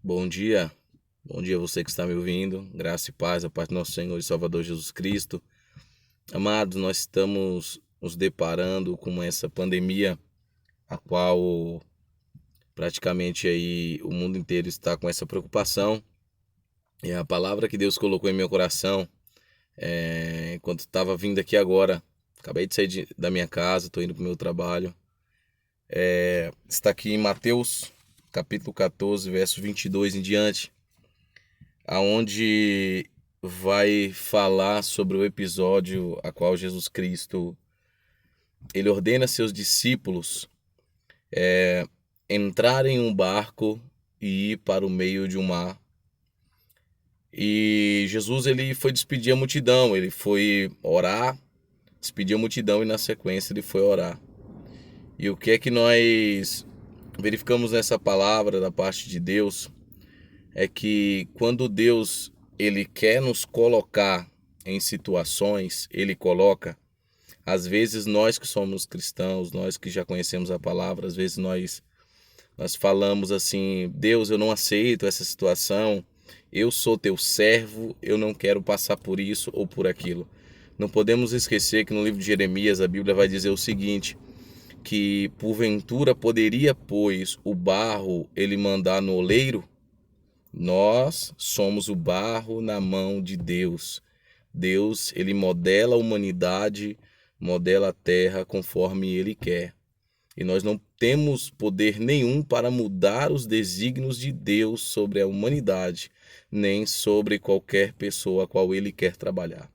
Bom dia a você que está me ouvindo, graça e paz, a paz do nosso Senhor e Salvador Jesus Cristo. Amados, nós estamos nos deparando com essa pandemia, a qual praticamente aí o mundo inteiro está com essa preocupação. E a palavra que Deus colocou em meu coração, enquanto estava vindo aqui agora, acabei de sair da minha casa, estou indo para o meu trabalho, está aqui em Mateus, capítulo 14, verso 22 em diante, aonde vai falar sobre o episódio a qual Jesus Cristo ele ordena seus discípulos entrar em um barco e ir para o meio de um mar. E Jesus ele foi despedir a multidão, ele foi orar, despedir a multidão e na sequência ele foi orar. E o que é que nós verificamos nessa palavra da parte de Deus é que quando Deus ele quer nos colocar em situações, ele coloca. Às vezes nós que somos cristãos, nós que já conhecemos a palavra, às vezes nós falamos assim: Deus, eu não aceito essa situação, eu sou teu servo, eu não quero passar por isso ou por aquilo. Não podemos esquecer que no livro de Jeremias a Bíblia vai dizer o seguinte, que porventura poderia, pois, o barro ele mandar no oleiro? Nós somos o barro na mão de Deus. Deus, ele modela a humanidade, modela a terra conforme ele quer. E nós não temos poder nenhum para mudar os desígnios de Deus sobre a humanidade, nem sobre qualquer pessoa a qual ele quer trabalhar.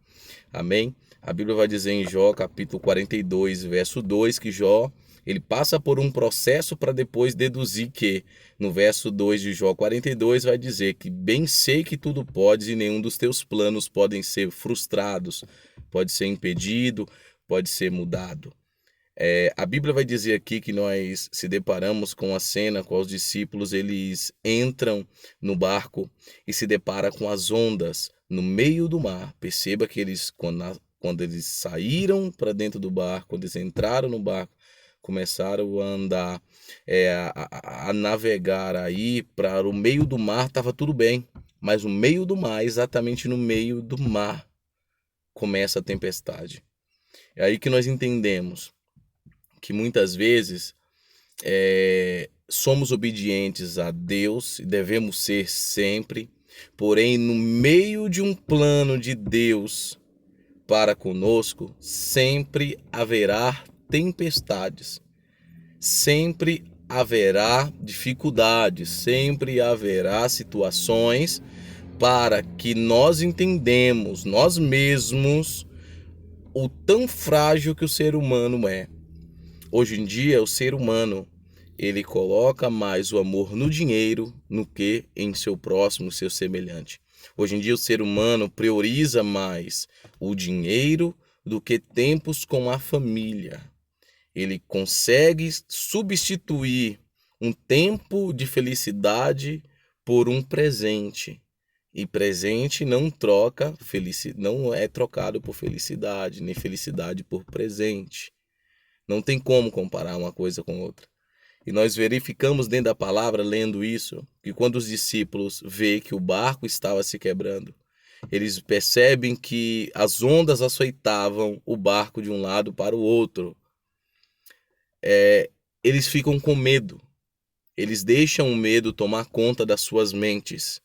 Amém? A Bíblia vai dizer em Jó, capítulo 42, verso 2, que Jó ele passa por um processo para depois deduzir que, no verso 2 de Jó 42, vai dizer que bem sei que tudo podes e nenhum dos teus planos podem ser frustrados, pode ser impedido, pode ser mudado. A Bíblia vai dizer aqui que nós se deparamos com a cena com os discípulos, eles entram no barco e se deparam com as ondas no meio do mar. Perceba que eles, quando eles saíram para dentro do barco, quando eles entraram no barco, começaram a andar, a navegar aí para o meio do mar, estava tudo bem. Mas no meio do mar, exatamente no meio do mar, começa a tempestade. É aí que nós entendemos que muitas vezes somos obedientes a Deus e devemos ser sempre, porém no meio de um plano de Deus para conosco, sempre haverá tempestades, sempre haverá dificuldades, sempre haverá situações para que nós entendemos nós mesmos o tão frágil que o ser humano é. Hoje em dia, o ser humano, ele coloca mais o amor no dinheiro do que em seu próximo, seu semelhante. Hoje em dia, o ser humano prioriza mais o dinheiro do que tempos com a família. Ele consegue substituir um tempo de felicidade por um presente. E presente não não é trocado por felicidade, nem felicidade por presente. Não tem como comparar uma coisa com outra. E nós verificamos dentro da palavra, lendo isso, que quando os discípulos veem que o barco estava se quebrando, eles percebem que as ondas açoitavam o barco de um lado para o outro. Eles ficam com medo. Eles deixam o medo tomar conta das suas mentes.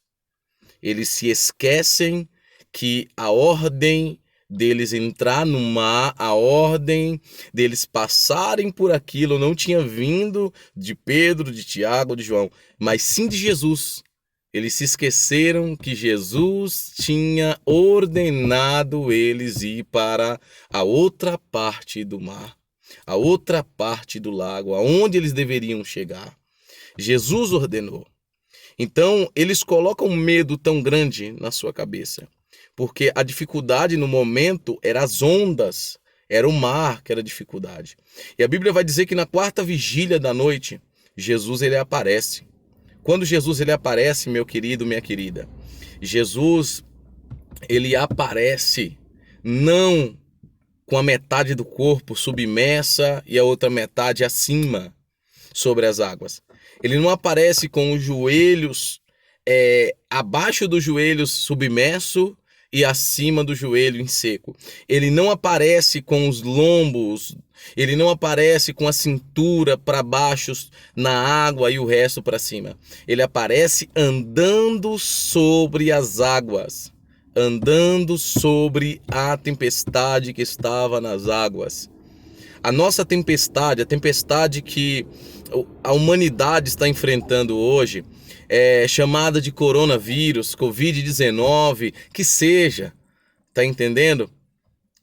Eles se esquecem que a ordem deles entrar no mar, a ordem deles passarem por aquilo não tinha vindo de Pedro, de Tiago, de João, mas sim de Jesus. Eles se esqueceram que Jesus tinha ordenado eles ir para a outra parte do mar, a outra parte do lago, aonde eles deveriam chegar. Jesus ordenou. Então, eles colocam um medo tão grande na sua cabeça, porque a dificuldade no momento era as ondas, era o mar que era a dificuldade. E a Bíblia vai dizer que na quarta vigília da noite, Jesus ele aparece. Quando Jesus ele aparece, meu querido, minha querida, Jesus ele aparece não com a metade do corpo submersa e a outra metade acima sobre as águas. Ele não aparece com os joelhos abaixo do joelho submerso e acima do joelho em seco. Ele não aparece com os lombos, ele não aparece com a cintura para baixo na água e o resto para cima. Ele aparece andando sobre as águas, andando sobre a tempestade que estava nas águas. A nossa tempestade, a tempestade que a humanidade está enfrentando hoje, é chamada de coronavírus, Covid-19, que seja, tá entendendo?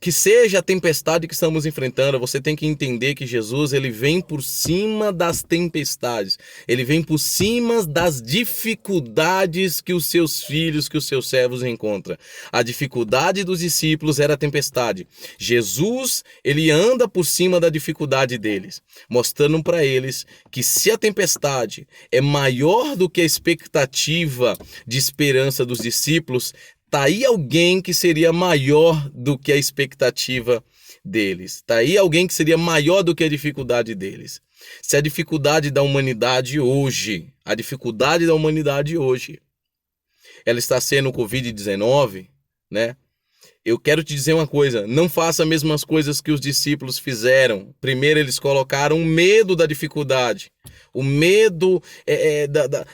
Que seja a tempestade que estamos enfrentando, você tem que entender que Jesus, ele vem por cima das tempestades, ele vem por cima das dificuldades que os seus filhos, que os seus servos encontram. A dificuldade dos discípulos era a tempestade. Jesus, ele anda por cima da dificuldade deles, mostrando para eles que se a tempestade é maior do que a expectativa de esperança dos discípulos, tá aí alguém que seria maior do que a expectativa deles. Tá aí alguém que seria maior do que a dificuldade deles. Se a dificuldade da humanidade hoje, ela está sendo o Covid-19, né? Eu quero te dizer uma coisa, não faça as mesmas coisas que os discípulos fizeram. Primeiro eles colocaram o medo da dificuldade, o medo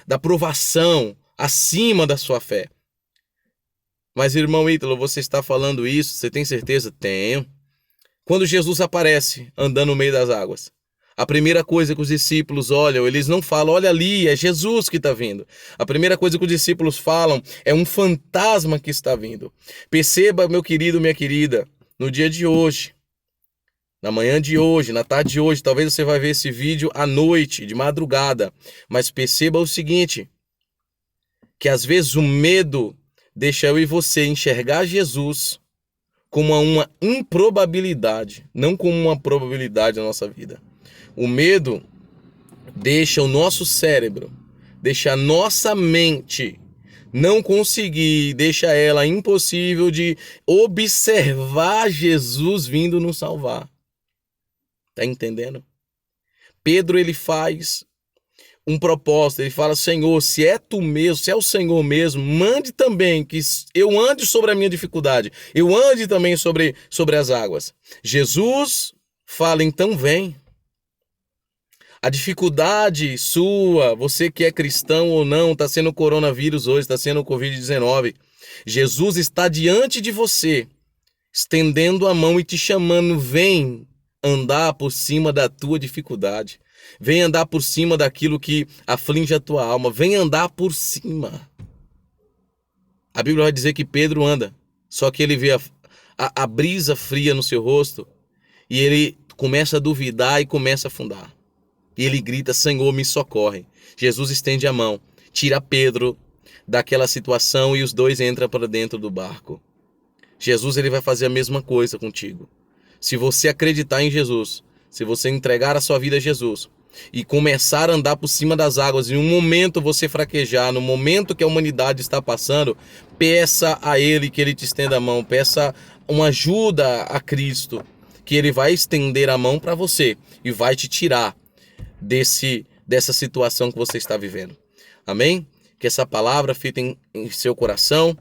da provação acima da sua fé. Mas, irmão Ítalo, você está falando isso? Você tem certeza? Tenho. Quando Jesus aparece andando no meio das águas, a primeira coisa que os discípulos olham, eles não falam, olha ali, é Jesus que está vindo. A primeira coisa que os discípulos falam é um fantasma que está vindo. Perceba, meu querido, minha querida, no dia de hoje, na manhã de hoje, na tarde de hoje, talvez você vai ver esse vídeo à noite, de madrugada, mas perceba o seguinte, que às vezes o medo deixa eu e você enxergar Jesus como uma improbabilidade, não como uma probabilidade na nossa vida. O medo deixa o nosso cérebro, deixa a nossa mente não conseguir, deixa ela impossível de observar Jesus vindo nos salvar. Tá entendendo? Pedro, ele faz um propósito, ele fala, Senhor, se é tu mesmo, se é o Senhor mesmo, mande também que eu ande sobre a minha dificuldade, eu ande também sobre as águas. Jesus fala, então vem. A dificuldade sua, você que é cristão ou não, está sendo o coronavírus hoje, está sendo o Covid-19. Jesus está diante de você, estendendo a mão e te chamando, vem andar por cima da tua dificuldade. Vem andar por cima daquilo que aflige a tua alma. Vem andar por cima. A Bíblia vai dizer que Pedro anda. Só que ele vê a brisa fria no seu rosto. E ele começa a duvidar e começa a afundar. E ele grita, Senhor, me socorre. Jesus estende a mão. Tira Pedro daquela situação e os dois entram para dentro do barco. Jesus, ele vai fazer a mesma coisa contigo. Se você acreditar em Jesus, se você entregar a sua vida a Jesus e começar a andar por cima das águas, em um momento você fraquejar, no momento que a humanidade está passando, peça a Ele que Ele te estenda a mão, peça uma ajuda a Cristo, que Ele vai estender a mão para você e vai te tirar dessa situação que você está vivendo. Amém? Que essa palavra fique em seu coração,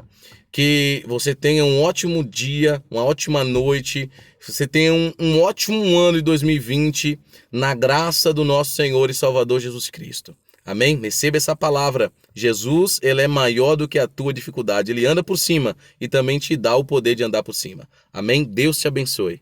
que você tenha um ótimo dia, uma ótima noite, você tenha um ótimo ano de 2020, na graça do nosso Senhor e Salvador Jesus Cristo. Amém? Receba essa palavra. Jesus, ele é maior do que a tua dificuldade. Ele anda por cima e também te dá o poder de andar por cima. Amém? Deus te abençoe.